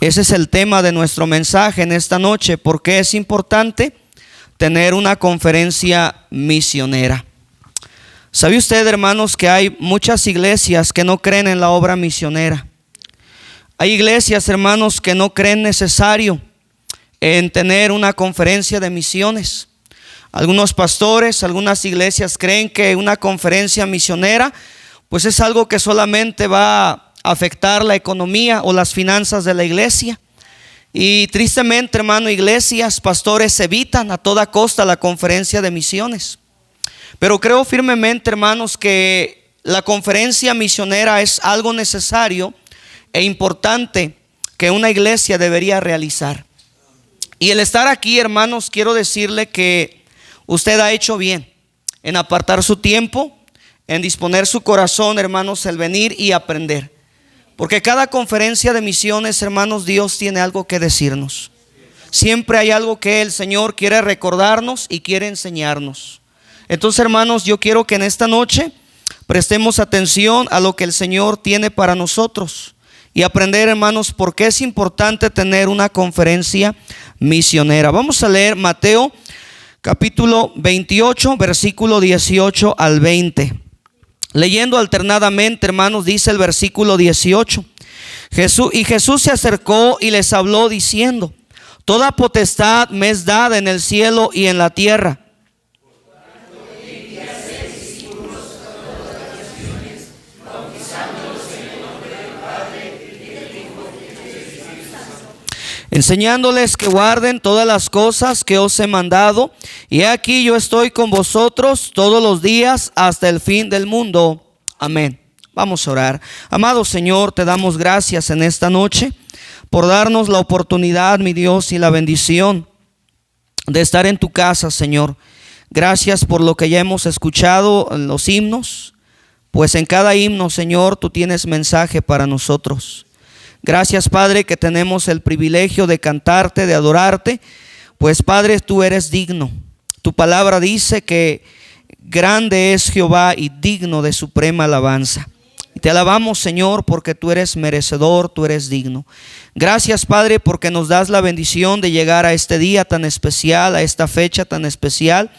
Ese es el tema de nuestro mensaje en esta noche. ¿Por qué es importante tener una conferencia misionera? ¿Sabe usted, hermanos, que hay muchas iglesias que no creen en la obra misionera? Hay iglesias, hermanos, que no creen necesario en tener una conferencia de misiones. Algunos pastores, algunas iglesias creen que una conferencia misionera pues es algo que solamente va a afectar la economía o las finanzas de la iglesia. Y tristemente, hermano, iglesias, pastores evitan a toda costa la conferencia de misiones. Pero creo firmemente, hermanos, que la conferencia misionera es algo necesario e importante que una iglesia debería realizar. Y el estar aquí, hermanos, quiero decirle que usted ha hecho bien en apartar su tiempo, en disponer su corazón, hermanos, el venir y aprender. Porque cada conferencia de misiones, hermanos, Dios tiene algo que decirnos. Siempre hay algo que el Señor quiere recordarnos y quiere enseñarnos. Entonces, hermanos, yo quiero que en esta noche prestemos atención a lo que el Señor tiene para nosotros y aprender, hermanos, por qué es importante tener una conferencia misionera. Vamos a leer Mateo capítulo 28, versículo 18 al 20. Leyendo alternadamente, hermanos, dice el versículo 18. Jesús se acercó y les habló diciendo: toda potestad me es dada en el cielo y en la tierra. Enseñándoles que guarden todas las cosas que os he mandado, y aquí yo estoy con vosotros todos los días hasta el fin del mundo. Amén. Vamos a orar. Amado Señor, te damos gracias en esta noche por darnos la oportunidad, mi Dios, y la bendición de estar en tu casa, Señor. Gracias por lo que ya hemos escuchado en los himnos, pues en cada himno, Señor, tú tienes mensaje para nosotros. Gracias, Padre, que tenemos el privilegio de cantarte, de adorarte, pues, Padre, tú eres digno. Tu palabra dice que grande es Jehová y digno de suprema alabanza. Y te alabamos, Señor, porque tú eres merecedor, tú eres digno. Gracias, Padre, porque nos das la bendición de llegar a este día tan especial, a esta fecha tan especial,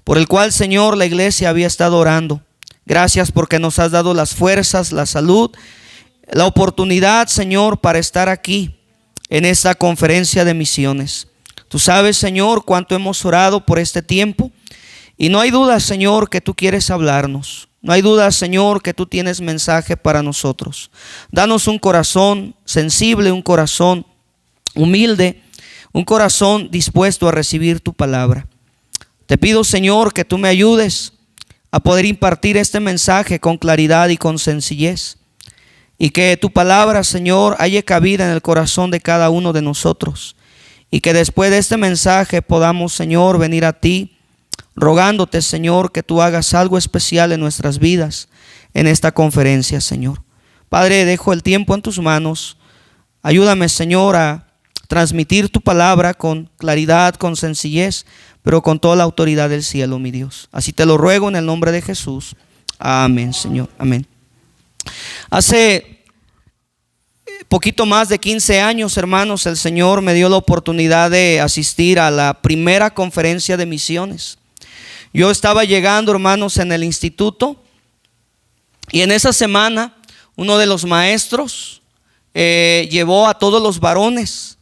por el cual, Señor, la iglesia había estado orando. Gracias porque nos has dado las fuerzas, la salud, la oportunidad, Señor, para estar aquí en esta conferencia de misiones. Tú sabes, Señor, cuánto hemos orado por este tiempo, y no hay duda, Señor, que tú quieres hablarnos. No hay duda, Señor, que tú tienes mensaje para nosotros. Danos un corazón sensible, un corazón humilde, un corazón dispuesto a recibir tu palabra. Te pido, Señor, que tú me ayudes a poder impartir este mensaje con claridad y con sencillez. Y que tu palabra, Señor, haya cabida en el corazón de cada uno de nosotros. Y que después de este mensaje podamos, Señor, venir a ti, rogándote, Señor, que tú hagas algo especial en nuestras vidas en esta conferencia, Señor. Padre, dejo el tiempo en tus manos. Ayúdame, Señor, a transmitir tu palabra con claridad, con sencillez, pero con toda la autoridad del cielo, mi Dios. Así te lo ruego en el nombre de Jesús. Amén, Señor. Amén. Hace poquito más de 15 años, hermanos, el Señor me dio la oportunidad de asistir a la primera conferencia de misiones. Yo estaba llegando, hermanos, en el instituto, y en esa semana uno de los maestros llevó a todos los varones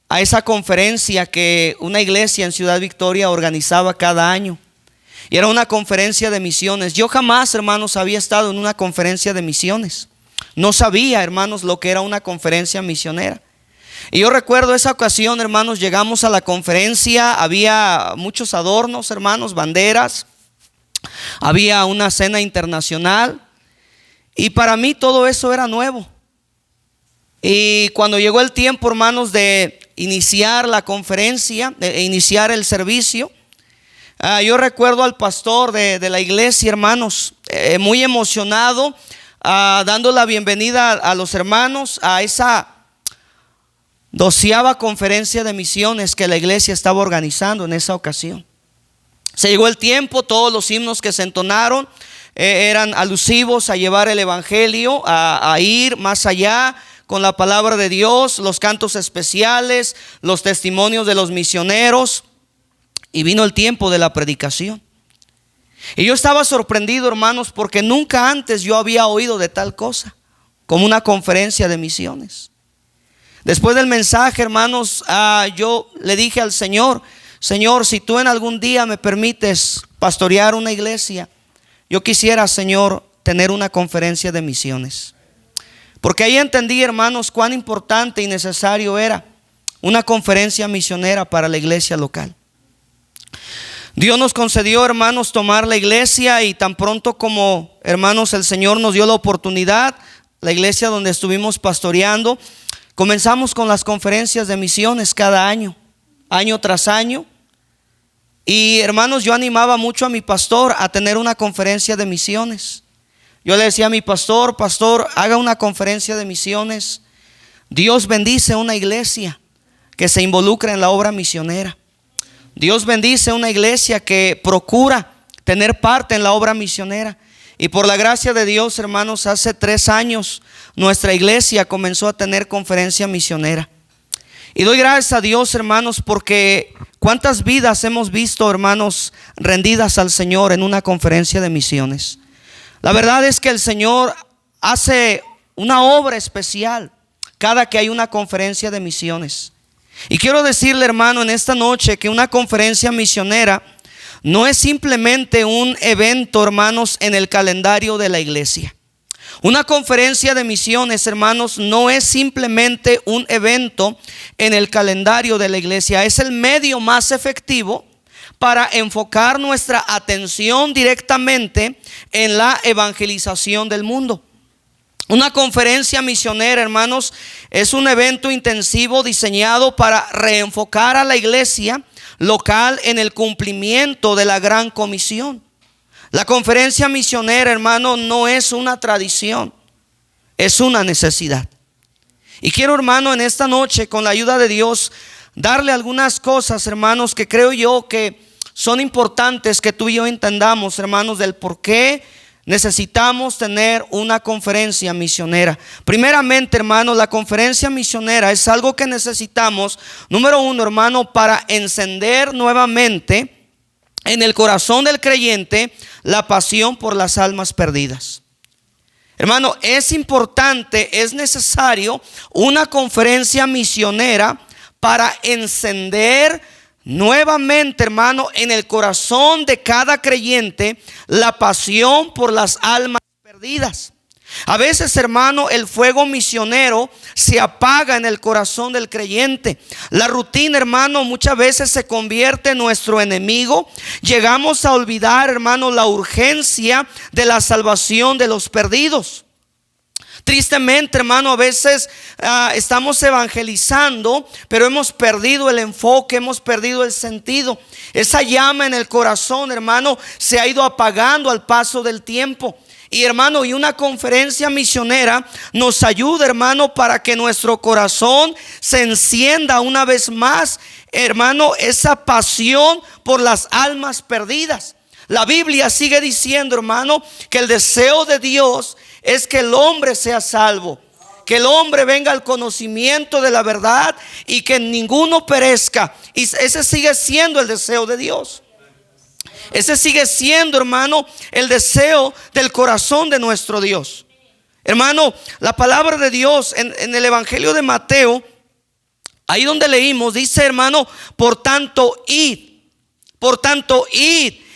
a esa conferencia que una iglesia en Ciudad Victoria organizaba cada año. Y era una conferencia de misiones. Yo jamás, hermanos, había estado en una conferencia de misiones. No sabía, hermanos, lo que era una conferencia misionera. Y yo recuerdo esa ocasión, hermanos, llegamos a la conferencia, había muchos adornos, hermanos, banderas, había una cena internacional, y para mí todo eso era nuevo. Y cuando llegó el tiempo, hermanos, de iniciar la conferencia, de iniciar el servicio, yo recuerdo al pastor de la iglesia, hermanos, muy emocionado, dando la bienvenida a los hermanos a esa 12ª conferencia de misiones que la iglesia estaba organizando en esa ocasión. Se llegó el tiempo, todos los himnos que se entonaron eran alusivos a llevar el evangelio, a ir más allá con la palabra de Dios, los cantos especiales, los testimonios de los misioneros, y vino el tiempo de la predicación. Y yo estaba sorprendido, hermanos, porque nunca antes yo había oído de tal cosa como una conferencia de misiones. Después del mensaje, hermanos, yo le dije al Señor: Señor, si tú en algún día me permites pastorear una iglesia, yo quisiera, Señor, tener una conferencia de misiones. Porque ahí entendí, hermanos, cuán importante y necesario era una conferencia misionera para la iglesia local. Dios nos concedió, hermanos, tomar la iglesia, y tan pronto como, hermanos, el Señor nos dio la oportunidad, la iglesia donde estuvimos pastoreando, comenzamos con las conferencias de misiones cada año, año tras año. Y, hermanos, yo animaba mucho a mi pastor a tener una conferencia de misiones. Yo le decía a mi pastor: pastor, haga una conferencia de misiones. Dios bendice una iglesia que se involucra en la obra misionera. Dios bendice una iglesia que procura tener parte en la obra misionera. Y por la gracia de Dios, hermanos, hace 3 años nuestra iglesia comenzó a tener conferencia misionera. Y doy gracias a Dios, hermanos, porque cuántas vidas hemos visto, hermanos, rendidas al Señor en una conferencia de misiones. La verdad es que el Señor hace una obra especial cada que hay una conferencia de misiones. Y quiero decirle, hermano, en esta noche que una conferencia misionera no es simplemente un evento, hermanos, en el calendario de la iglesia. Una conferencia de misiones, hermanos, no es simplemente un evento en el calendario de la iglesia. Es el medio más efectivo para enfocar nuestra atención directamente en la evangelización del mundo. Una conferencia misionera, hermanos, es un evento intensivo diseñado para reenfocar a la iglesia local en el cumplimiento de la gran comisión. La conferencia misionera, hermano, no es una tradición, es una necesidad. Y quiero, hermano, en esta noche, con la ayuda de Dios, darle algunas cosas, hermanos, que creo yo que son importantes que tú y yo entendamos, hermanos, del por qué necesitamos tener una conferencia misionera. Primeramente, hermano, la conferencia misionera es algo que necesitamos, número 1, hermano, para encender nuevamente en el corazón del creyente la pasión por las almas perdidas. Hermano, es importante, es necesario una conferencia misionera para encender nuevamente, hermano, en el corazón de cada creyente la pasión por las almas perdidas. A veces, hermano, el fuego misionero se apaga en el corazón del creyente. La rutina, hermano, muchas veces se convierte en nuestro enemigo. Llegamos a olvidar, hermano, la urgencia de la salvación de los perdidos. Tristemente, hermano, a veces estamos evangelizando, pero hemos perdido el enfoque, hemos perdido el sentido. Esa llama en el corazón, hermano, se ha ido apagando al paso del tiempo. Y, hermano, y una conferencia misionera nos ayuda, hermano, para que nuestro corazón se encienda una vez más, hermano, esa pasión por las almas perdidas. La Biblia sigue diciendo, hermano, que el deseo de Dios es que el hombre sea salvo, que el hombre venga al conocimiento de la verdad y que ninguno perezca. Y ese sigue siendo el deseo de Dios. Ese sigue siendo, hermano, el deseo del corazón de nuestro Dios. Hermano, la palabra de Dios en el Evangelio de Mateo, ahí donde leímos, dice, hermano: por tanto, id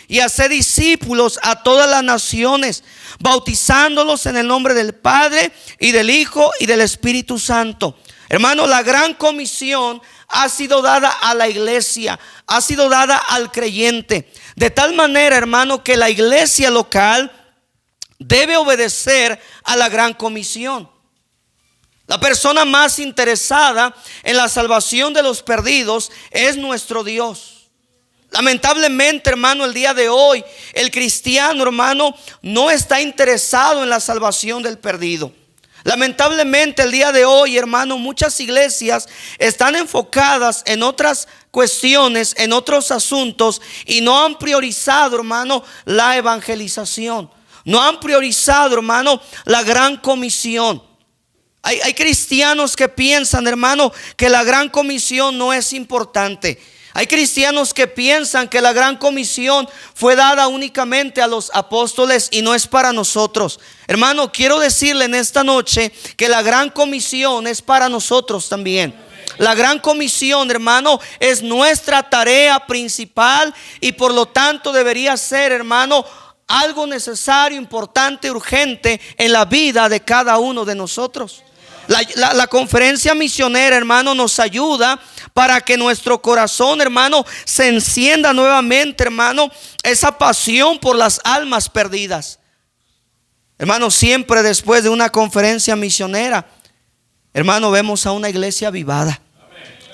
y haced discípulos a todas las naciones, bautizándolos en el nombre del Padre y del Hijo y del Espíritu Santo. Hermano, la gran comisión ha sido dada a la iglesia, ha sido dada al creyente, de tal manera, hermano, que la iglesia local debe obedecer a la gran comisión. La persona más interesada en la salvación de los perdidos es nuestro Dios. Lamentablemente, hermano, el día de hoy el cristiano, hermano, no está interesado en la salvación del perdido. Lamentablemente el día de hoy, hermano, muchas iglesias están enfocadas en otras cuestiones, en otros asuntos, y no han priorizado, hermano, la evangelización. No han priorizado, hermano, la gran comisión. Hay cristianos que piensan, hermano, que la gran comisión no es importante. Hay cristianos que piensan que la gran comisión fue dada únicamente a los apóstoles y no es para nosotros. Hermano, quiero decirle en esta noche que la gran comisión es para nosotros también. La gran comisión, hermano, es nuestra tarea principal y por lo tanto debería ser, hermano, algo necesario, importante, urgente en la vida de cada uno de nosotros. La conferencia misionera, hermano, nos ayuda para que nuestro corazón, hermano, se encienda nuevamente, hermano, esa pasión por las almas perdidas. Hermano, siempre después de una conferencia misionera, hermano, vemos a una iglesia avivada.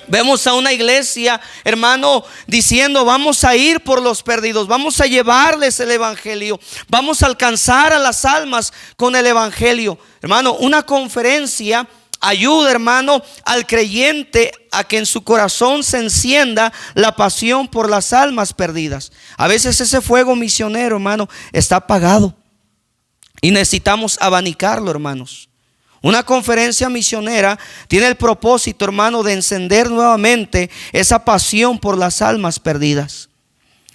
Vemos a una iglesia, hermano, diciendo: vamos a ir por los perdidos, vamos a llevarles el evangelio, vamos a alcanzar a las almas con el evangelio. Hermano, una conferencia ayuda, hermano, al creyente a que en su corazón se encienda la pasión por las almas perdidas. A veces ese fuego misionero, hermano, está apagado y necesitamos abanicarlo, hermanos. Una conferencia misionera tiene el propósito, hermano, de encender nuevamente esa pasión por las almas perdidas.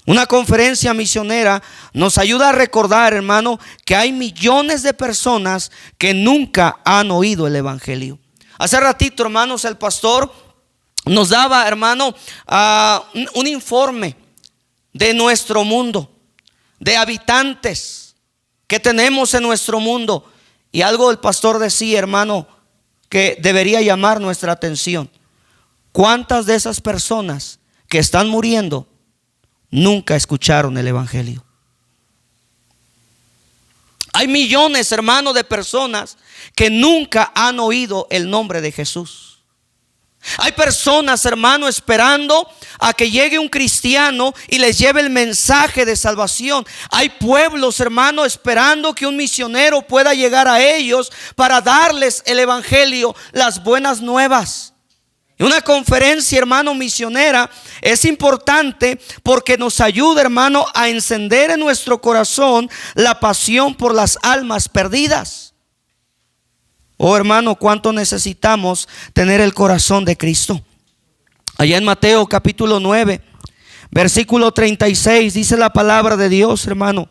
Una conferencia misionera nos ayuda a recordar, hermano, que hay millones de personas que nunca han oído el evangelio. Hace ratito, hermanos, el pastor nos daba, hermano, un informe de nuestro mundo, de habitantes que tenemos en nuestro mundo. Y algo el pastor decía, hermano, que debería llamar nuestra atención. ¿Cuántas de esas personas que están muriendo nunca escucharon el evangelio? Hay millones, hermano, de personas que nunca han oído el nombre de Jesús. Hay personas, hermano, esperando a que llegue un cristiano y les lleve el mensaje de salvación. Hay pueblos, hermano, esperando que un misionero pueda llegar a ellos para darles el evangelio, las buenas nuevas. Y una conferencia, hermano, misionera es importante porque nos ayuda, hermano, a encender en nuestro corazón la pasión por las almas perdidas. Oh, hermano, cuánto necesitamos tener el corazón de Cristo. Allá en Mateo capítulo 9, versículo 36, dice la palabra de Dios, hermano.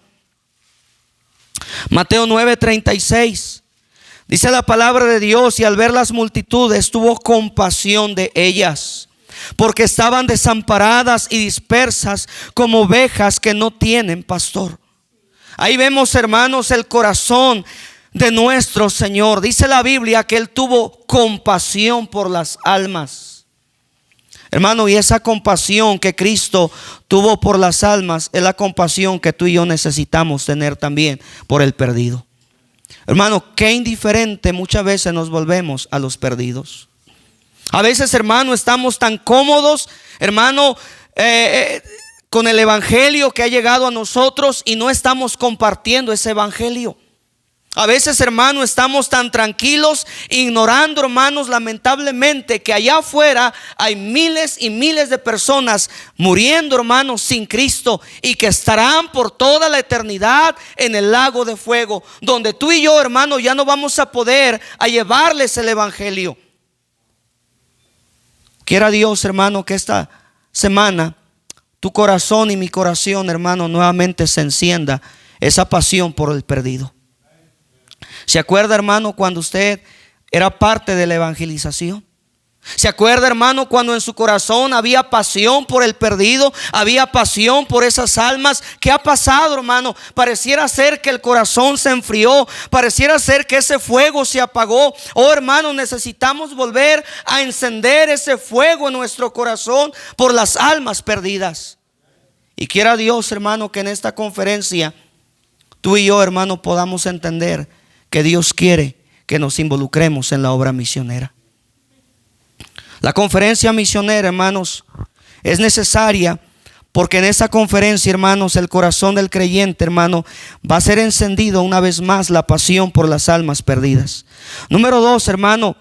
Mateo 9, 36. Dice la palabra de Dios: y al ver las multitudes tuvo compasión de ellas, porque estaban desamparadas y dispersas como ovejas que no tienen pastor. Ahí vemos, hermanos, el corazón de nuestro Señor. Dice la Biblia que Él tuvo compasión por las almas. Hermano, y esa compasión que Cristo tuvo por las almas es la compasión que tú y yo necesitamos tener también por el perdido. Hermano, qué indiferente muchas veces nos volvemos a los perdidos. A veces, hermano, estamos tan cómodos, hermano, con el evangelio que ha llegado a nosotros y no estamos compartiendo ese evangelio. A veces, hermano, estamos tan tranquilos, ignorando, hermanos, lamentablemente, que allá afuera hay miles y miles de personas muriendo, hermanos, sin Cristo, y que estarán por toda la eternidad en el lago de fuego, donde tú y yo, hermano, ya no vamos a poder a llevarles el evangelio. Quiera Dios, hermano, que esta semana tu corazón y mi corazón, hermano, nuevamente se encienda esa pasión por el perdido. ¿Se acuerda, hermano, cuando usted era parte de la evangelización? ¿Se acuerda, hermano, cuando en su corazón había pasión por el perdido, había pasión por esas almas? ¿Qué ha pasado, hermano? Pareciera ser que el corazón se enfrió, pareciera ser que ese fuego se apagó. Oh, hermano, necesitamos volver a encender ese fuego en nuestro corazón por las almas perdidas. Y quiera Dios, hermano, que en esta conferencia tú y yo, hermano, podamos entender que Dios quiere que nos involucremos en la obra misionera. La conferencia misionera, hermanos, es necesaria porque en esa conferencia, hermanos, el corazón del creyente, hermano, va a ser encendido una vez más la pasión por las almas perdidas. Número 2, hermano,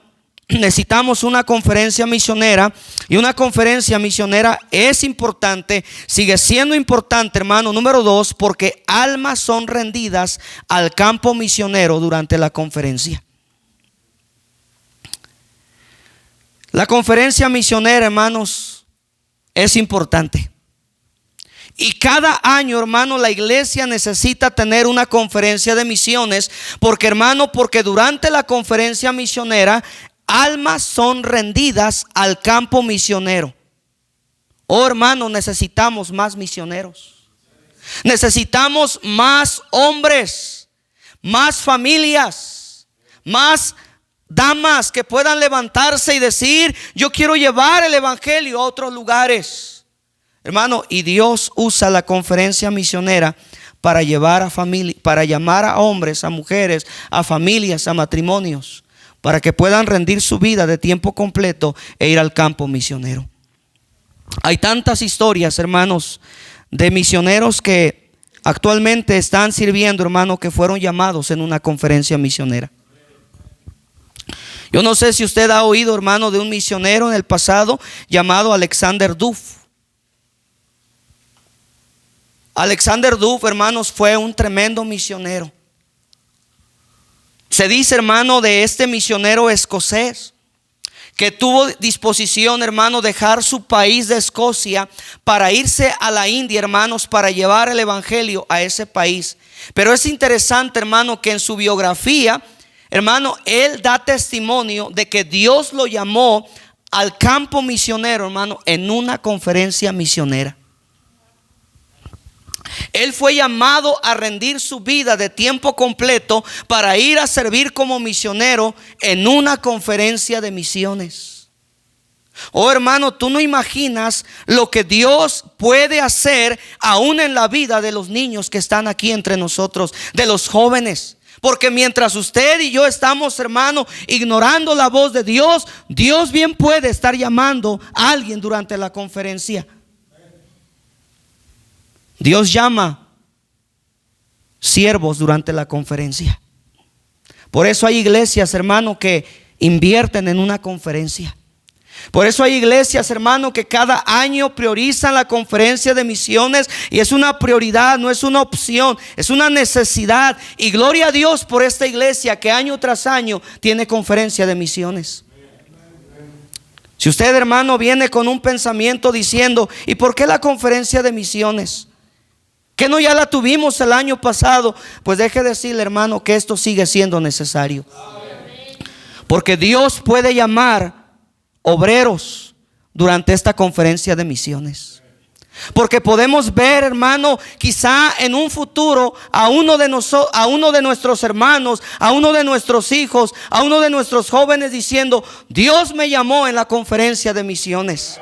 necesitamos una conferencia misionera, y una conferencia misionera es importante, sigue siendo importante, hermano. Número 2, porque almas son rendidas al campo misionero durante la conferencia. La conferencia misionera, hermanos, es importante. Y cada año, hermano, la iglesia necesita tener una conferencia de misiones. Porque, hermano, porque durante la conferencia misionera, almas son rendidas al campo misionero. Oh, hermano, necesitamos más misioneros. Necesitamos más hombres, más familias, más damas que puedan levantarse y decir: yo quiero llevar el evangelio a otros lugares. Hermano, y Dios usa la conferencia misionera para llevar a familia, para llamar a hombres, a mujeres, a familias, a matrimonios, para que puedan rendir su vida de tiempo completo e ir al campo misionero. Hay tantas historias, hermanos, de misioneros que actualmente están sirviendo, hermano, que fueron llamados en una conferencia misionera. Yo no sé si usted ha oído, hermano, de un misionero en el pasado llamado Alexander Duff. Alexander Duff, hermanos, fue un tremendo misionero. Se dice, hermano, de este misionero escocés que tuvo disposición, hermano, dejar su país de Escocia para irse a la India, hermanos, para llevar el evangelio a ese país. Pero es interesante, hermano, que en su biografía, hermano, él da testimonio de que Dios lo llamó al campo misionero, hermano, en una conferencia misionera. Él fue llamado a rendir su vida de tiempo completo para ir a servir como misionero en una conferencia de misiones. Oh, hermano, tú no imaginas lo que Dios puede hacer aún en la vida de los niños que están aquí entre nosotros, de los jóvenes. Porque mientras usted y yo estamos, hermano, ignorando la voz de Dios, Dios bien puede estar llamando a alguien durante la conferencia. Dios llama siervos durante la conferencia. Por eso hay iglesias, hermano, que invierten en una conferencia. Por eso hay iglesias, hermano, que cada año priorizan la conferencia de misiones. Y es una prioridad, no es una opción, es una necesidad. Y gloria a Dios por esta iglesia que año tras año tiene conferencia de misiones. Si usted, hermano, viene con un pensamiento diciendo: ¿y por qué la conferencia de misiones? ¿Que no ya la tuvimos el año pasado? Pues deje decirle, hermano, que esto sigue siendo necesario. Porque Dios puede llamar obreros durante esta conferencia de misiones. Porque podemos ver, hermano, quizá en un futuro a uno de nuestros hermanos, a uno de nuestros hijos, a uno de nuestros jóvenes diciendo: Dios me llamó en la conferencia de misiones.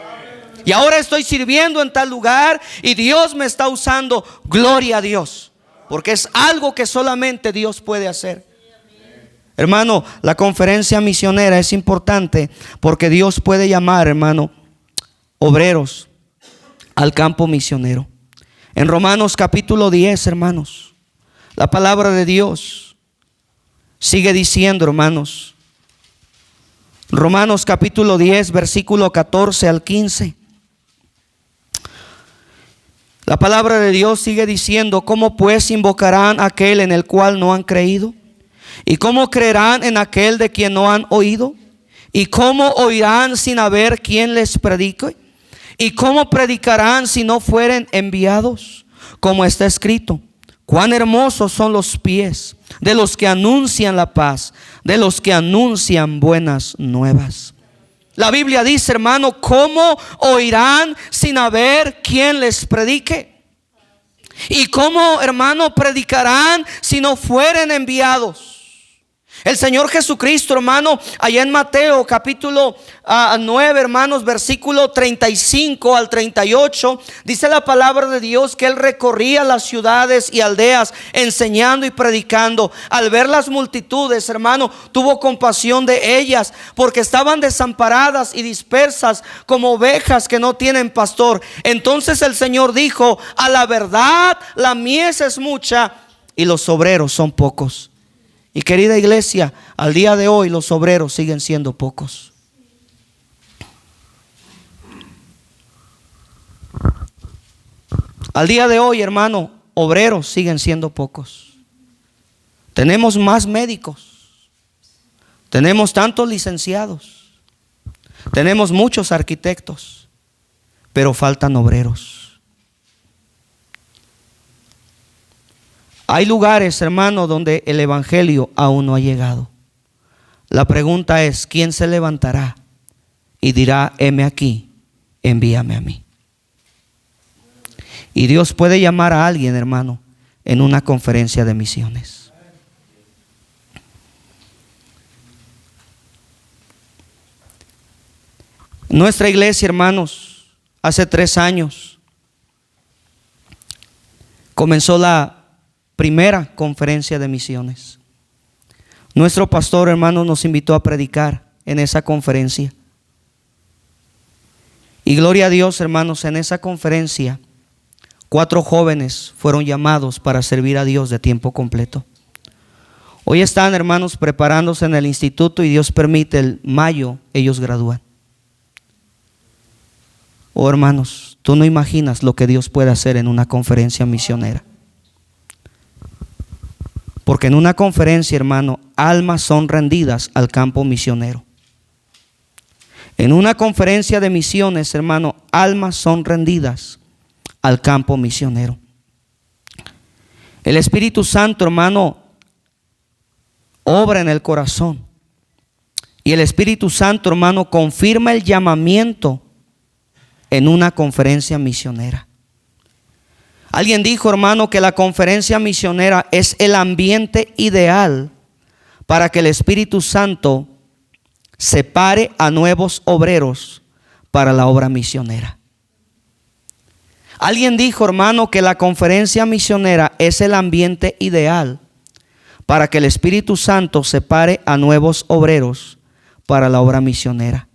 Y ahora estoy sirviendo en tal lugar y Dios me está usando. Gloria a Dios. Porque es algo que solamente Dios puede hacer. Hermano, la conferencia misionera es importante porque Dios puede llamar, hermano, obreros al campo misionero. En Romanos capítulo 10, hermanos, la palabra de Dios sigue diciendo, hermanos. Romanos capítulo 10, versículo 14 al 15. La palabra de Dios sigue diciendo: ¿cómo pues invocarán a aquel en el cual no han creído? ¿Y cómo creerán en aquel de quien no han oído? ¿Y cómo oirán sin haber quien les predique? ¿Y cómo predicarán si no fueren enviados? Como está escrito: cuán hermosos son los pies de los que anuncian la paz, de los que anuncian buenas nuevas. La Biblia dice, hermano: ¿cómo oirán sin haber quien les predique? ¿Y cómo, hermano, predicarán si no fueren enviados? El Señor Jesucristo, hermano, allá en Mateo capítulo 9, hermanos, versículo 35 al 38, dice la palabra de Dios que Él recorría las ciudades y aldeas enseñando y predicando. Al ver las multitudes, hermano, tuvo compasión de ellas porque estaban desamparadas y dispersas como ovejas que no tienen pastor. Entonces el Señor dijo: a la verdad, la mies es mucha y los obreros son pocos. Y querida iglesia, al día de hoy los obreros siguen siendo pocos. Al día de hoy, hermano, obreros siguen siendo pocos. Tenemos más médicos, tenemos tantos licenciados, Tenemos muchos arquitectos, pero faltan obreros. Hay lugares, hermano, donde el evangelio aún no ha llegado. La pregunta es, ¿quién se levantará y dirá, heme aquí, envíame a mí? Y Dios puede llamar a alguien, hermano, en una conferencia de misiones. Nuestra iglesia, hermanos, hace 3 años comenzó la primera conferencia de misiones. Nuestro pastor, hermano, nos invitó a predicar en esa conferencia. Y gloria a Dios, hermanos, en esa conferencia 4 jóvenes fueron llamados para servir a Dios de tiempo completo. Hoy están, hermanos, preparándose en el instituto y Dios permite, el mayo ellos gradúan. Oh, hermanos, tú no imaginas lo que Dios puede hacer en una conferencia misionera. Porque en una conferencia, hermano, almas son rendidas al campo misionero. En una conferencia de misiones, hermano, almas son rendidas al campo misionero. El Espíritu Santo, hermano, obra en el corazón. Y el Espíritu Santo, hermano, confirma el llamamiento en una conferencia misionera. Alguien dijo, hermano, que la conferencia misionera es el ambiente ideal para que el Espíritu Santo separe a nuevos obreros para la obra misionera. Alguien dijo, hermano, que la conferencia misionera es el ambiente ideal para que el Espíritu Santo separe a nuevos obreros para la obra misionera.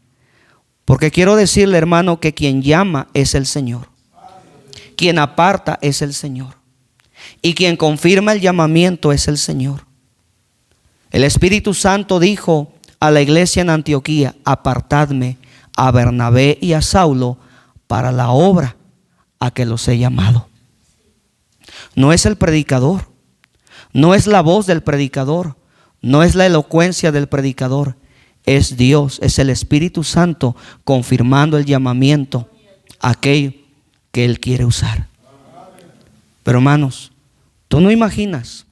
Porque quiero decirle, hermano, que quien llama es el Señor. Quien aparta es el Señor. Y quien confirma el llamamiento es el Señor. El Espíritu Santo dijo a la iglesia en Antioquía: apartadme a Bernabé y a Saulo para la obra a que los he llamado. No es el predicador, no es la voz del predicador, no es la elocuencia del predicador. Es Dios, es el Espíritu Santo confirmando el llamamiento a aquello que Él quiere usar. Pero hermanos, tú no imaginas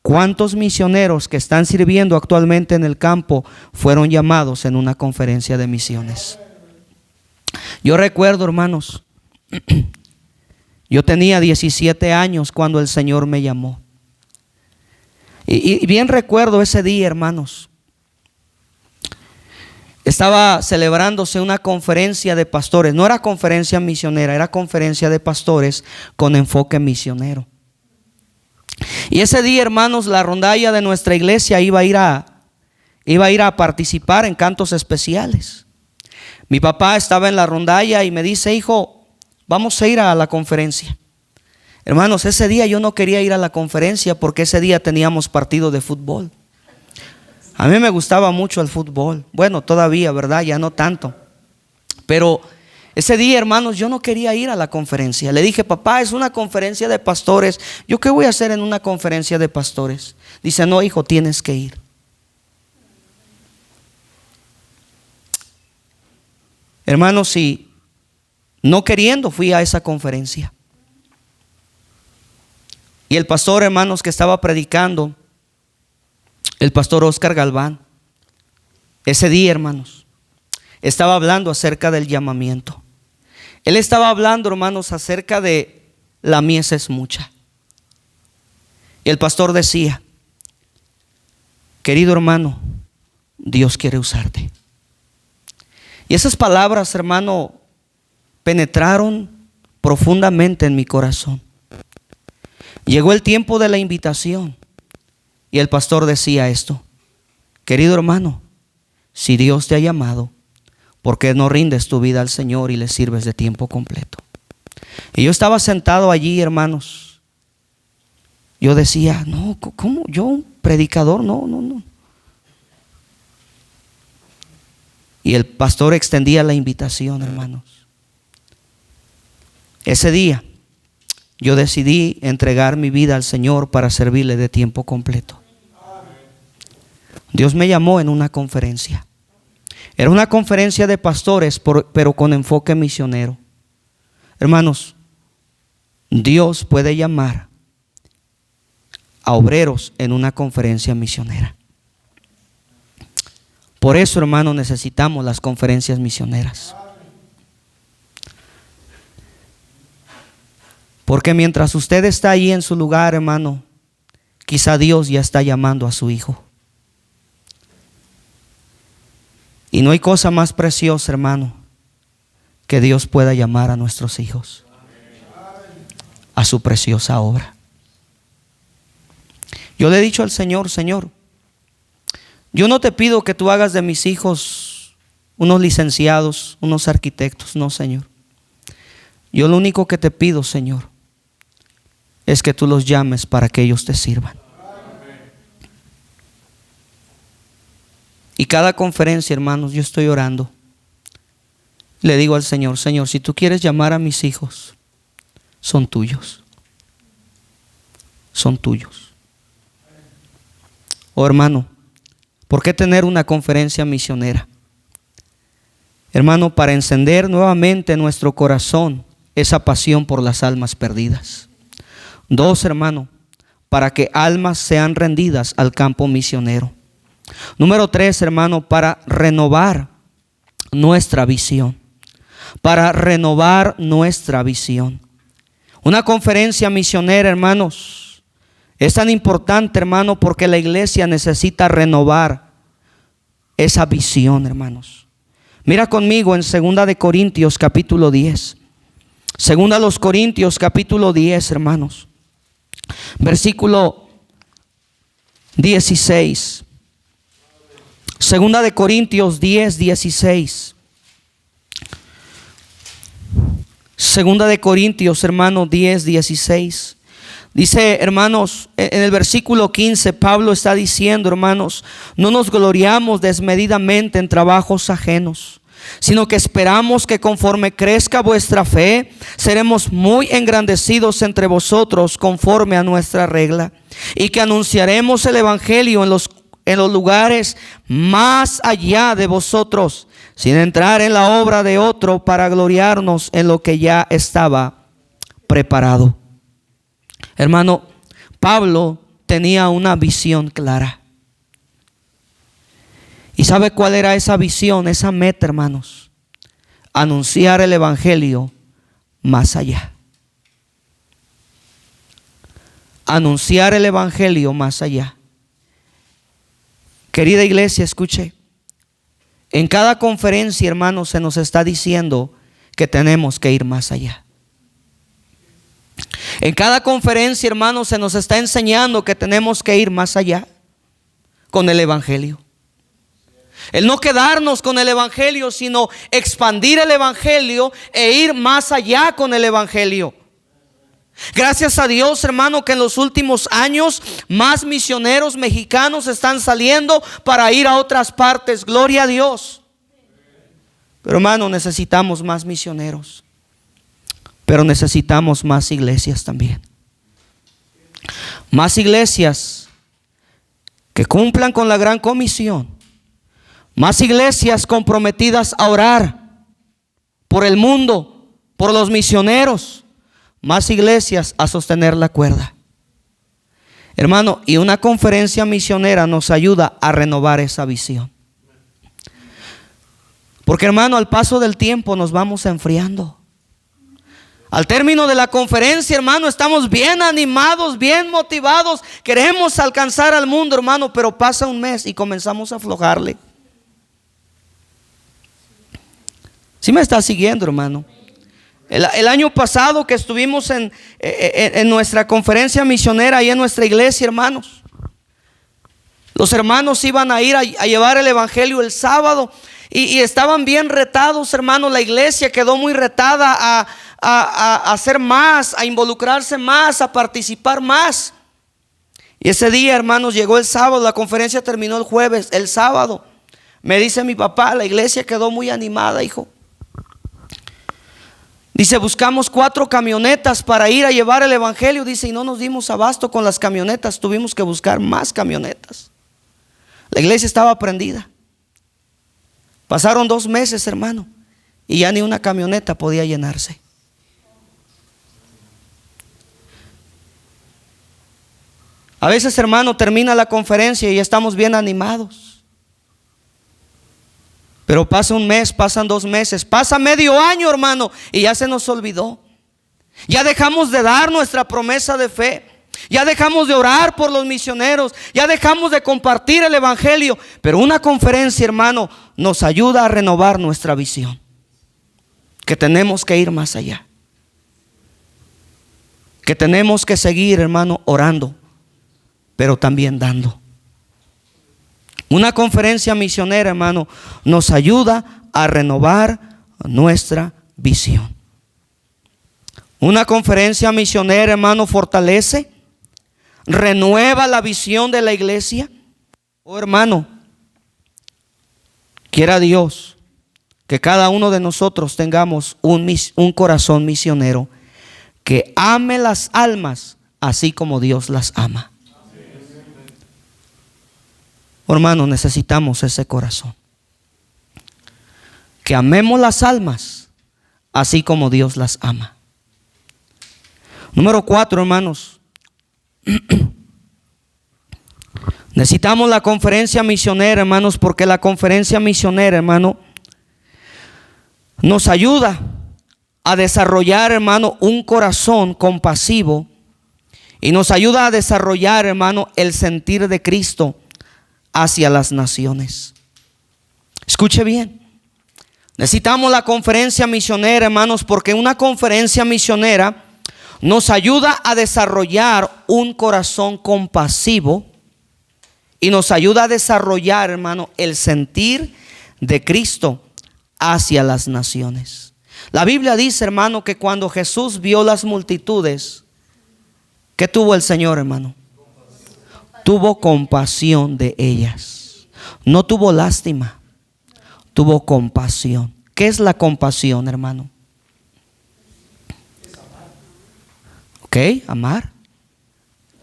cuántos misioneros que están sirviendo actualmente en el campo fueron llamados en una conferencia de misiones. Yo recuerdo, hermanos, yo tenía 17 años cuando el Señor me llamó. Y bien recuerdo ese día, hermanos. Estaba celebrándose una conferencia de pastores. No era conferencia misionera, era conferencia de pastores con enfoque misionero. Y ese día, hermanos, la rondalla de nuestra iglesia iba a ir a participar en cantos especiales. Mi papá estaba en la rondalla y me dice: hijo, vamos a ir a la conferencia. Hermanos, ese día yo no quería ir a la conferencia porque ese día teníamos partido de fútbol. A mí me gustaba mucho el fútbol. Bueno, todavía, ¿verdad? Ya no tanto. Pero ese día, hermanos, yo no quería ir a la conferencia. Le dije: papá, es una conferencia de pastores. ¿Yo qué voy a hacer en una conferencia de pastores? Dice: no, hijo, tienes que ir. Hermanos, sí, no queriendo fui a esa conferencia. Y el pastor, hermanos, que estaba predicando, el pastor Oscar Galván, ese día, hermanos, estaba hablando acerca del llamamiento. Él estaba hablando, hermanos, acerca de la mies es mucha. Y el pastor decía: querido hermano, Dios quiere usarte. Y esas palabras, hermano, penetraron profundamente en mi corazón. Llegó el tiempo de la invitación. Y el pastor decía esto: querido hermano, si Dios te ha llamado, ¿por qué no rindes tu vida al Señor y le sirves de tiempo completo? Y yo estaba sentado allí, hermanos. Yo decía: no, ¿cómo? Yo, un predicador, no. Y el pastor extendía la invitación, hermanos. Ese día yo decidí entregar mi vida al Señor para servirle de tiempo completo. Dios me llamó en una conferencia. Era una conferencia de pastores, pero con enfoque misionero. Hermanos, Dios puede llamar a obreros en una conferencia misionera. Por eso, hermanos, necesitamos las conferencias misioneras. Porque mientras usted está ahí en su lugar, hermano, quizá Dios ya está llamando a su hijo. Y no hay cosa más preciosa, hermano, que Dios pueda llamar a nuestros hijos a su preciosa obra. Yo le he dicho al Señor: Señor, yo no te pido que tú hagas de mis hijos unos licenciados, unos arquitectos, no, Señor. Yo lo único que te pido, Señor, es que tú los llames para que ellos te sirvan. Y cada conferencia, hermanos, yo estoy orando. Le digo al Señor: Señor, si tú quieres llamar a mis hijos, son tuyos. Son tuyos. Oh, hermano, ¿por qué tener una conferencia misionera? Hermano, para encender nuevamente en nuestro corazón esa pasión por las almas perdidas. 2, hermano, para que almas sean rendidas al campo misionero. Número 3, hermano, para renovar nuestra visión. Para renovar nuestra visión. Una conferencia misionera, hermanos, es tan importante, hermano, porque la iglesia necesita renovar esa visión, hermanos. Mira conmigo en 2 de Corintios capítulo 10. 2 Corintios capítulo 10, hermanos. Versículo 16. 2 de Corintios 10, 16. 2 de Corintios, hermano, 10, 16. Dice, hermanos, en el versículo 15, Pablo está diciendo, hermanos: no nos gloriamos desmedidamente en trabajos ajenos, sino que esperamos que conforme crezca vuestra fe, seremos muy engrandecidos entre vosotros conforme a nuestra regla, y que anunciaremos el evangelio en los lugares más allá de vosotros, sin entrar en la obra de otro para gloriarnos en lo que ya estaba preparado. Hermano, Pablo tenía una visión clara. ¿Y sabe cuál era esa visión, esa meta, hermanos? Anunciar el evangelio más allá. Anunciar el evangelio más allá. Querida iglesia, escuche. En cada conferencia, hermanos, se nos está diciendo que tenemos que ir más allá. En cada conferencia, hermanos, se nos está enseñando que tenemos que ir más allá con el evangelio. El no quedarnos con el evangelio, sino expandir el evangelio e ir más allá con el evangelio. Gracias a Dios, hermano, que en los últimos años más misioneros mexicanos están saliendo para ir a otras partes. Gloria a Dios. Pero, hermano, necesitamos más misioneros. Pero necesitamos más iglesias también. Más iglesias que cumplan con la gran comisión. Más iglesias comprometidas a orar por el mundo, por los misioneros. Más iglesias a sostener la cuerda. Hermano, y una conferencia misionera nos ayuda a renovar esa visión. Porque, hermano, al paso del tiempo nos vamos enfriando. Al término de la conferencia, hermano, estamos bien animados, bien motivados. Queremos alcanzar al mundo, hermano, pero pasa un mes y comenzamos a aflojarle. ¿Sí me está siguiendo, hermano? El año pasado que estuvimos en nuestra conferencia misionera y en nuestra iglesia, hermanos, los hermanos iban a ir a llevar el evangelio el sábado y estaban bien retados, hermanos. La iglesia quedó muy retada a hacer más, a involucrarse más, a participar más. Y ese día, hermanos, llegó el sábado, la conferencia terminó el jueves. El sábado me dice mi papá: la iglesia quedó muy animada, hijo. Dice, buscamos 4 camionetas para ir a llevar el evangelio. Dice, y no nos dimos abasto con las camionetas, tuvimos que buscar más camionetas. La iglesia estaba prendida. Pasaron 2 meses, hermano, y ya ni una camioneta podía llenarse. A veces, hermano, termina la conferencia y estamos bien animados. Pero pasa un mes, pasan 2 meses, pasa medio año, hermano, y ya se nos olvidó. Ya dejamos de dar nuestra promesa de fe. Ya dejamos de orar por los misioneros. Ya dejamos de compartir el evangelio. Pero una conferencia, hermano, nos ayuda a renovar nuestra visión. Que tenemos que ir más allá. Que tenemos que seguir, hermano, orando, pero también dando. Una conferencia misionera, hermano, nos ayuda a renovar nuestra visión. Una conferencia misionera, hermano, fortalece, renueva la visión de la iglesia. Oh, hermano, quiera Dios que cada uno de nosotros tengamos un corazón misionero que ame las almas así como Dios las ama. Oh, hermano, necesitamos ese corazón. Que amemos las almas así como Dios las ama. Número 4, hermanos. Necesitamos la conferencia misionera, hermanos, porque la conferencia misionera, hermano, nos ayuda a desarrollar, hermano, un corazón compasivo y nos ayuda a desarrollar, hermano, el sentir de Cristo hacia las naciones. Escuche bien. Necesitamos la conferencia misionera, hermanos, porque una conferencia misionera nos ayuda a desarrollar un corazón compasivo y nos ayuda a desarrollar, hermano, el sentir de Cristo hacia las naciones. La Biblia dice, hermano, que cuando Jesús vio las multitudes, ¿qué tuvo el Señor, hermano? Tuvo compasión de ellas. No tuvo lástima, tuvo compasión. ¿Qué es la compasión, hermano? ¿Ok? Amar.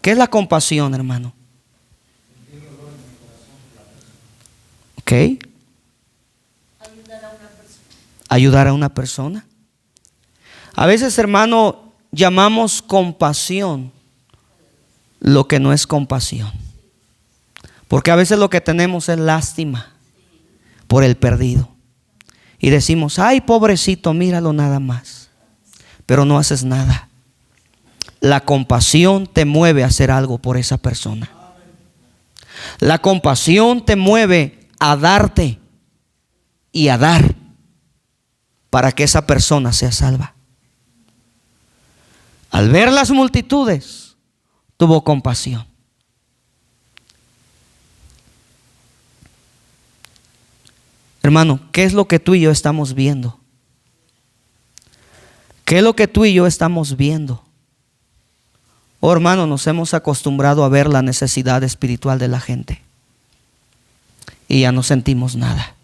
¿Qué es la compasión, hermano? ¿Ok? Ayudar a una persona. A veces, hermano, llamamos compasión lo que no es compasión. Porque a veces lo que tenemos es lástima por el perdido. Y decimos, ay, pobrecito, míralo nada más. Pero no haces nada. La compasión te mueve a hacer algo por esa persona. La compasión te mueve a darte y a dar para que esa persona sea salva. Al ver las multitudes, tuvo compasión. Hermano, ¿qué es lo que tú y yo estamos viendo? ¿Qué es lo que tú y yo estamos viendo? Oh, hermano, nos hemos acostumbrado a ver la necesidad espiritual de la gente y ya no sentimos nada.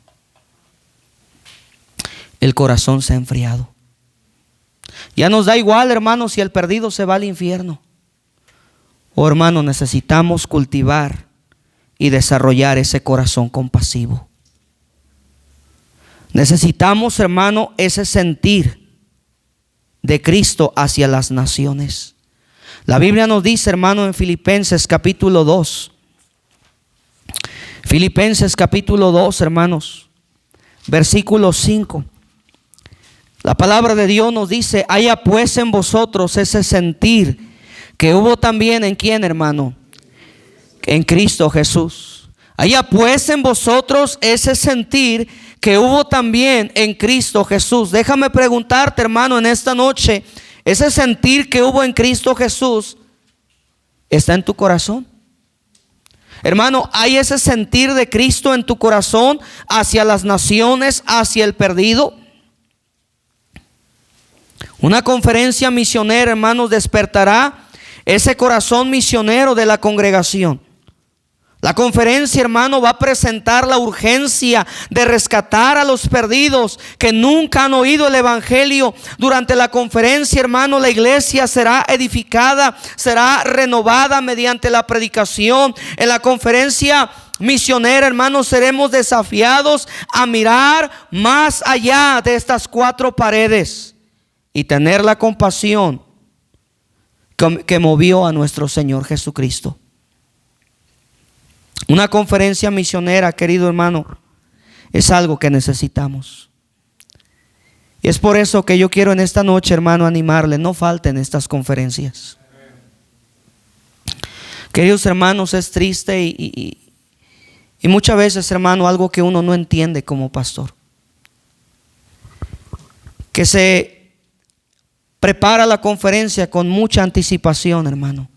El corazón se ha enfriado. Ya nos da igual, hermano, si el perdido se va al infierno. Oh, hermano, necesitamos cultivar y desarrollar ese corazón compasivo. Necesitamos, hermano, ese sentir de Cristo hacia las naciones. La Biblia nos dice, hermano, en Filipenses capítulo 2. Filipenses capítulo 2, hermanos, versículo 5. La palabra de Dios nos dice, haya pues en vosotros ese sentir que hubo también en ¿quién, hermano? En Cristo Jesús. Haya pues en vosotros ese sentir que hubo también en Cristo Jesús. Déjame preguntarte, hermano, en esta noche, ese sentir que hubo en Cristo Jesús está en tu corazón. Hermano, ¿hay ese sentir de Cristo en tu corazón hacia las naciones, hacia el perdido? Una conferencia misionera, hermanos, despertará ese corazón misionero de la congregación. La conferencia, hermano, va a presentar la urgencia de rescatar a los perdidos que nunca han oído el evangelio. Durante la conferencia, hermano, la iglesia será edificada, será renovada mediante la predicación. En la conferencia misionera, hermanos, seremos desafiados a mirar más allá de estas 4 paredes y tener la compasión que movió a nuestro Señor Jesucristo. Una conferencia misionera, querido hermano, es algo que necesitamos. Y es por eso que yo quiero en esta noche, hermano, animarle: no falten estas conferencias. Queridos hermanos, es triste y muchas veces, hermano, algo que uno no entiende como pastor, que se prepara la conferencia con mucha anticipación, hermano,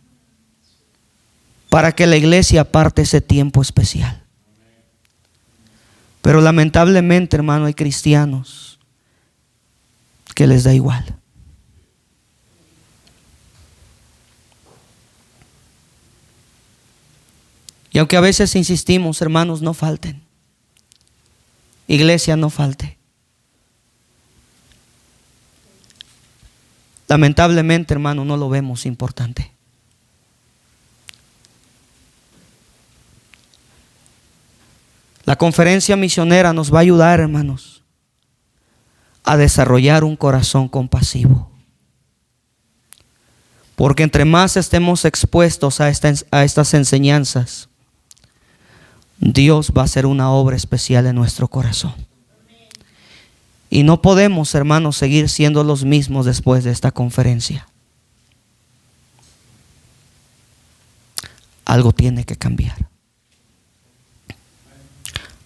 para que la iglesia aparte ese tiempo especial. Pero lamentablemente, hermano, hay cristianos que les da igual. Y aunque a veces insistimos, hermanos, no falten. Iglesia, no falte. Lamentablemente, hermano, no lo vemos importante. La conferencia misionera nos va a ayudar, hermanos, a desarrollar un corazón compasivo. Porque entre más estemos expuestos a estas enseñanzas, Dios va a hacer una obra especial en nuestro corazón. Y no podemos, hermanos, seguir siendo los mismos después de esta conferencia. Algo tiene que cambiar.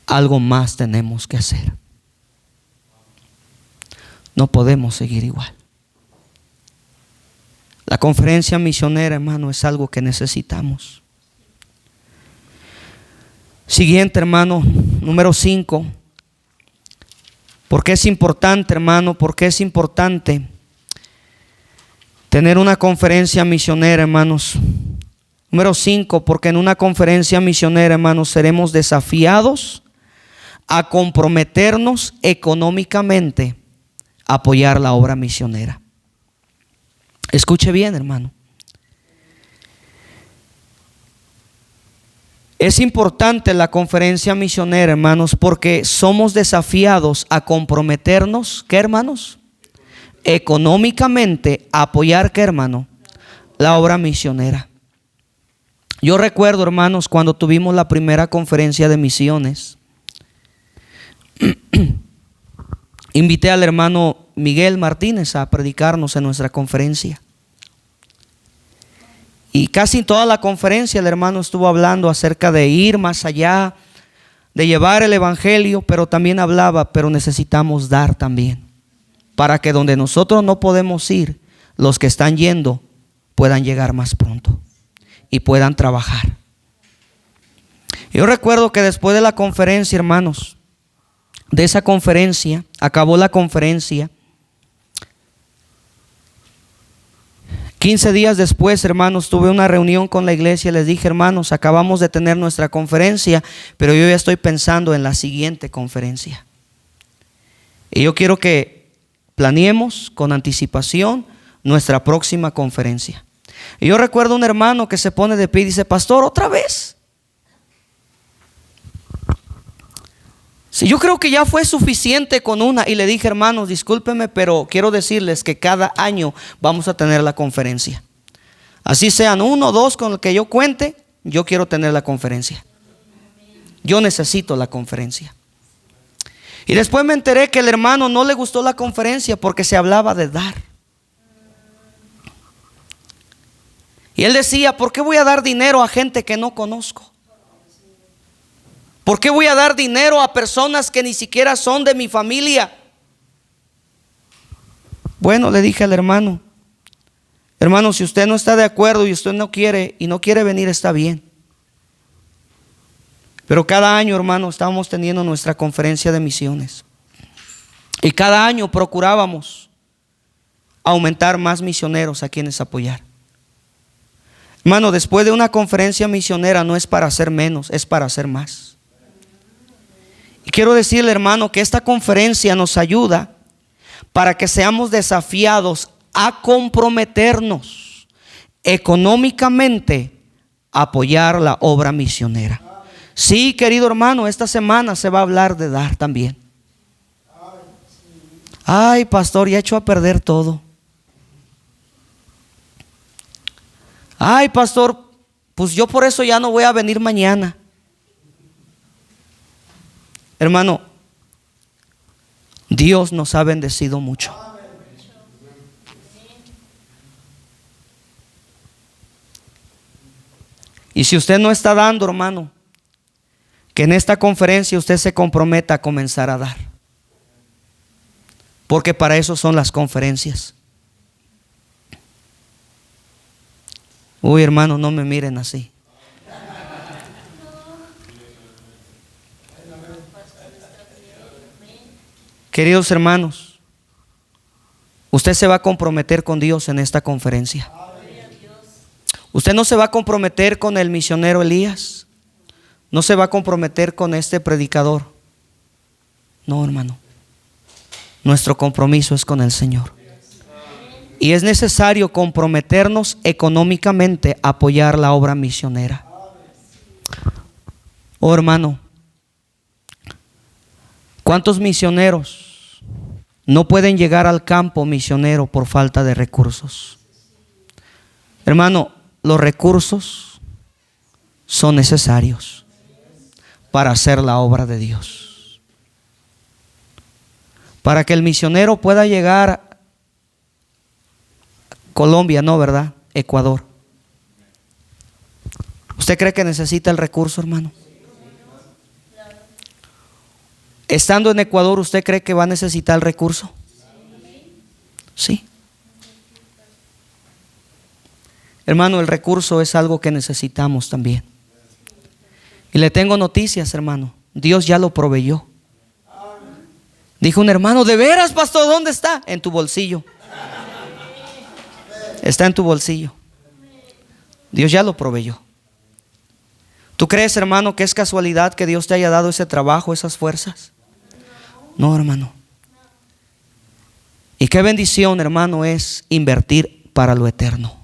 Algo más tenemos que hacer. No podemos seguir igual. La conferencia misionera, hermano, es algo que necesitamos. Siguiente, hermano, número 5. ¿Por qué es importante, hermano? ¿Por qué es importante tener una conferencia misionera, hermanos? Número 5, porque en una conferencia misionera, hermanos, seremos desafiados a comprometernos económicamente a apoyar la obra misionera. Escuche bien, hermano. Es importante la conferencia misionera, hermanos, porque somos desafiados a comprometernos, ¿qué, hermanos? Económicamente a apoyar, ¿qué, hermano? La obra misionera. Yo recuerdo, hermanos, cuando tuvimos la primera conferencia de misiones, invité al hermano Miguel Martínez a predicarnos en nuestra conferencia. Y casi toda la conferencia el hermano estuvo hablando acerca de ir más allá, de llevar el evangelio, pero también hablaba, pero necesitamos dar también, para que donde nosotros no podemos ir, los que están yendo puedan llegar más pronto y puedan trabajar. Yo recuerdo que después de la conferencia, hermanos, de esa conferencia, acabó la conferencia. 15 días después, hermanos, tuve una reunión con la iglesia y les dije: hermanos, acabamos de tener nuestra conferencia, pero yo ya estoy pensando en la siguiente conferencia. Y yo quiero que planeemos con anticipación nuestra próxima conferencia. Y yo recuerdo un hermano que se pone de pie y dice: pastor, ¿otra vez? Si yo creo que ya fue suficiente con una. Y le dije: hermanos, discúlpenme, pero quiero decirles que cada año vamos a tener la conferencia. Así sean 1 o 2 con el que yo cuente, yo quiero tener la conferencia. Yo necesito la conferencia. Y después me enteré que el hermano no le gustó la conferencia porque se hablaba de dar. Y él decía: ¿por qué voy a dar dinero a gente que no conozco? ¿Por qué voy a dar dinero a personas que ni siquiera son de mi familia? Bueno, le dije al hermano: hermano, si usted no está de acuerdo y usted no quiere venir, está bien. Pero cada año, hermano, estábamos teniendo nuestra conferencia de misiones. Y cada año procurábamos aumentar más misioneros a quienes apoyar. Hermano, después de una conferencia misionera no es para hacer menos, es para hacer más. Y quiero decirle, hermano, que esta conferencia nos ayuda para que seamos desafiados a comprometernos económicamente a apoyar la obra misionera. Sí, querido hermano, esta semana se va a hablar de dar también. Ay, pastor, ya echó a perder todo. Ay, pastor, pues yo por eso ya no voy a venir mañana. Hermano, Dios nos ha bendecido mucho. Y si usted no está dando, hermano, que en esta conferencia usted se comprometa a comenzar a dar. Porque para eso son las conferencias. Uy, hermano, no me miren así. Queridos hermanos, usted se va a comprometer con Dios en esta conferencia. Usted no se va a comprometer con el misionero Elías. No se va a comprometer con este predicador. No, hermano. Nuestro compromiso es con el Señor. Y es necesario comprometernos económicamente a apoyar la obra misionera. Oh, hermano, ¿cuántos misioneros no pueden llegar al campo misionero por falta de recursos? Hermano, los recursos son necesarios para hacer la obra de Dios. Para que el misionero pueda llegar a Colombia, no, ¿verdad? Ecuador. ¿Usted cree que necesita el recurso, hermano? Estando en Ecuador, ¿usted cree que va a necesitar el recurso? Sí. Hermano, el recurso es algo que necesitamos también. Y le tengo noticias, hermano. Dios ya lo proveyó. Dijo un hermano: ¿de veras, pastor? ¿Dónde está? En tu bolsillo. Está en tu bolsillo. Dios ya lo proveyó. ¿Tú crees, hermano, que es casualidad que Dios te haya dado ese trabajo, esas fuerzas? No, hermano. Y qué bendición, hermano, es invertir para lo eterno.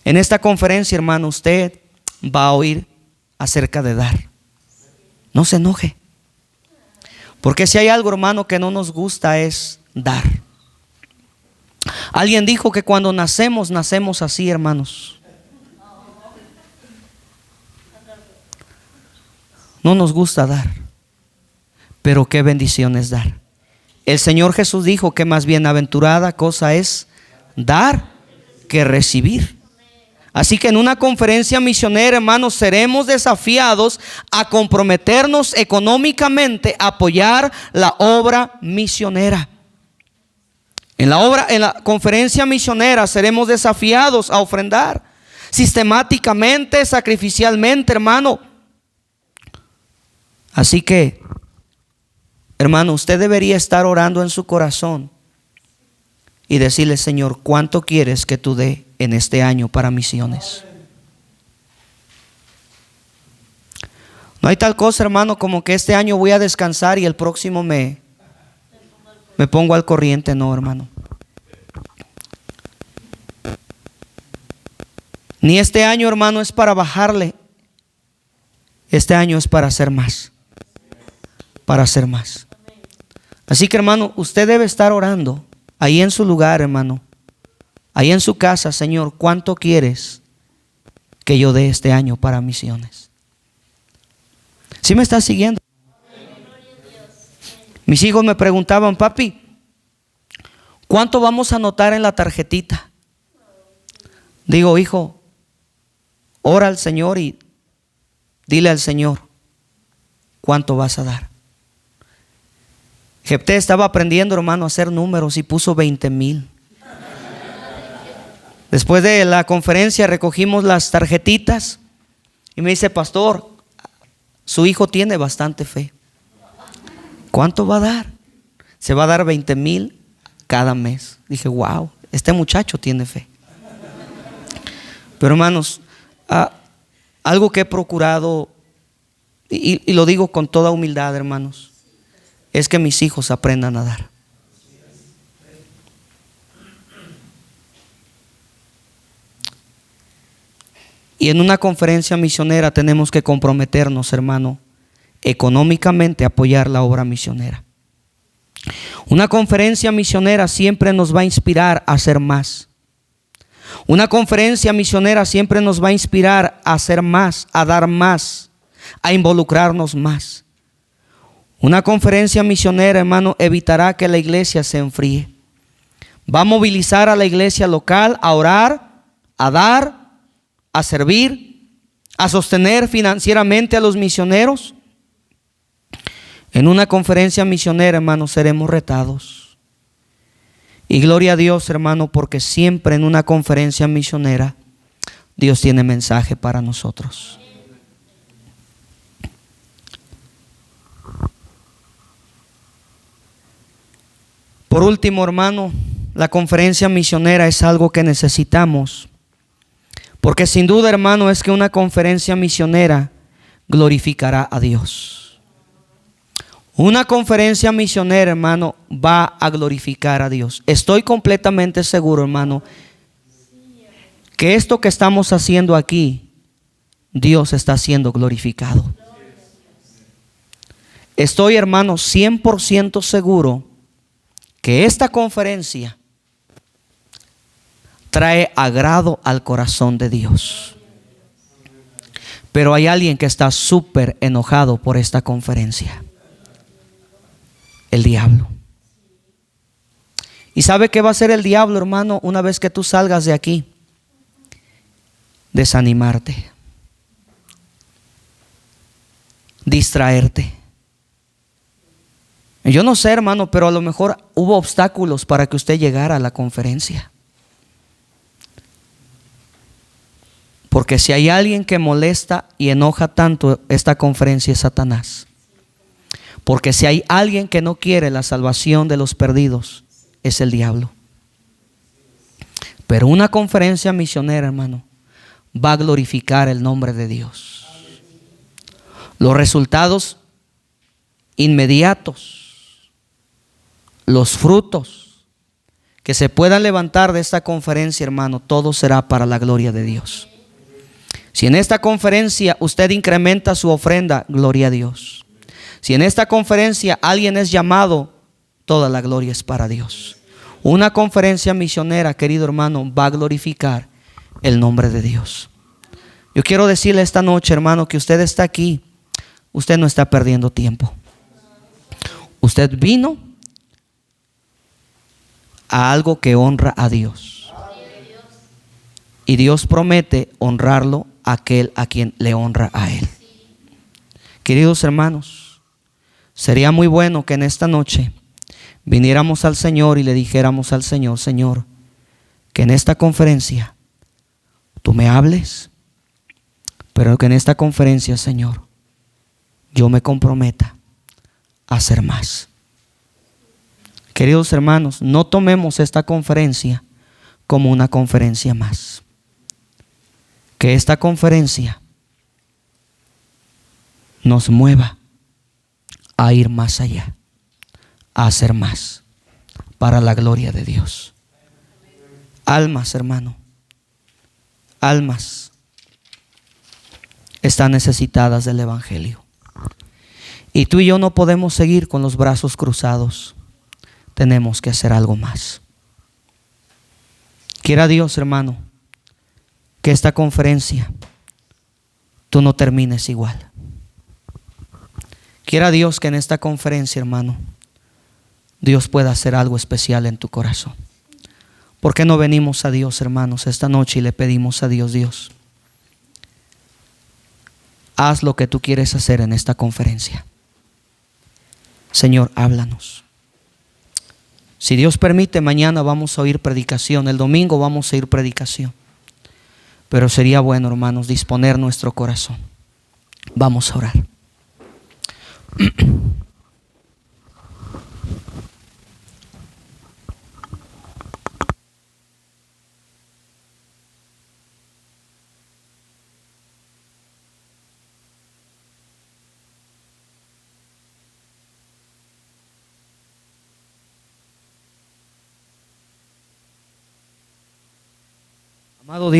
En esta conferencia, hermano, usted va a oír acerca de dar. No se enoje. Porque si hay algo, hermano, que no nos gusta es dar. Alguien dijo que cuando nacemos, nacemos así, hermanos. No nos gusta dar. Pero qué bendición es dar. El Señor Jesús dijo que más bienaventurada cosa es dar que recibir. Así que en una conferencia misionera, hermanos, seremos desafiados a comprometernos económicamente a apoyar la obra misionera. En la conferencia misionera seremos desafiados a ofrendar sistemáticamente, sacrificialmente, hermano. Así que, hermano, usted debería estar orando en su corazón y decirle: Señor, ¿cuánto quieres que tú dé en este año para misiones? No hay tal cosa, hermano, como que este año voy a descansar y el próximo me pongo al corriente. No, hermano. Ni este año, hermano, es para bajarle. Este año es para hacer más. Para hacer más. Así que, hermano, usted debe estar orando ahí en su lugar, hermano. Ahí en su casa: Señor, ¿cuánto quieres que yo dé este año para misiones? ¿Sí me estás siguiendo? Mis hijos me preguntaban: papi, ¿cuánto vamos a anotar en la tarjetita? Digo: hijo, ora al Señor y dile al Señor cuánto vas a dar. Jefté estaba aprendiendo, hermano, a hacer números y puso 20,000. Después de la conferencia recogimos las tarjetitas y me dice: pastor, su hijo tiene bastante fe. ¿Cuánto va a dar? Se va a dar 20,000 cada mes. Dije: wow, este muchacho tiene fe. Pero hermanos, algo que he procurado, y lo digo con toda humildad, hermanos, es que mis hijos aprendan a nadar. Y en una conferencia misionera tenemos que comprometernos, hermano, económicamente a apoyar la obra misionera. Una conferencia misionera siempre nos va a inspirar a hacer más. Una conferencia misionera siempre nos va a inspirar a hacer más, a dar más, a involucrarnos más. Una conferencia misionera, hermano, evitará que la iglesia se enfríe. Va a movilizar a la iglesia local a orar, a dar, a servir, a sostener financieramente a los misioneros. En una conferencia misionera, hermano, seremos retados. Y gloria a Dios, hermano, porque siempre en una conferencia misionera Dios tiene mensaje para nosotros. Por último, hermano, la conferencia misionera es algo que necesitamos. Porque sin duda, hermano, es que una conferencia misionera glorificará a Dios. Una conferencia misionera, hermano, va a glorificar a Dios. Estoy completamente seguro, hermano, que esto que estamos haciendo aquí, Dios está siendo glorificado. Estoy, hermano, 100% seguro que esta conferencia trae agrado al corazón de Dios. Pero hay alguien que está súper enojado por esta conferencia: el diablo. ¿Y sabe qué va a hacer el diablo, hermano, una vez que tú salgas de aquí? Desanimarte, distraerte. Yo no sé, hermano, pero a lo mejor hubo obstáculos para que usted llegara a la conferencia. Porque si hay alguien que molesta y enoja tanto esta conferencia, es Satanás. Porque si hay alguien que no quiere la salvación de los perdidos, es el diablo. Pero una conferencia misionera, hermano, va a glorificar el nombre de Dios. Los resultados inmediatos, los frutos que se puedan levantar de esta conferencia, hermano, todo será para la gloria de Dios. Si en esta conferencia usted incrementa su ofrenda, gloria a Dios. Si en esta conferencia alguien es llamado, toda la gloria es para Dios. Una conferencia misionera, querido hermano, va a glorificar el nombre de Dios. Yo quiero decirle esta noche, hermano, que usted está aquí. Usted no está perdiendo tiempo. Usted vino a algo que honra a Dios. Y Dios promete honrarlo a aquel a quien le honra a Él. Queridos hermanos, sería muy bueno que en esta noche viniéramos al Señor y le dijéramos al Señor: Señor, que en esta conferencia tú me hables, pero que en esta conferencia, Señor, yo me comprometa a hacer más. Queridos hermanos, no tomemos esta conferencia como una conferencia más. Que esta conferencia nos mueva a ir más allá, a hacer más para la gloria de Dios. Almas, hermano, almas están necesitadas del Evangelio. Y tú y yo no podemos seguir con los brazos cruzados. Tenemos que hacer algo más. Quiera Dios, hermano, que esta conferencia tú no termines igual. Quiera Dios que en esta conferencia, hermano, Dios pueda hacer algo especial en tu corazón. ¿Por qué no venimos a Dios, hermanos, esta noche y le pedimos a Dios: Dios, haz lo que tú quieres hacer en esta conferencia. Señor, háblanos. Si Dios permite, mañana vamos a oír predicación. El domingo vamos a oír predicación. Pero sería bueno, hermanos, disponer nuestro corazón. Vamos a orar. Amado Dios.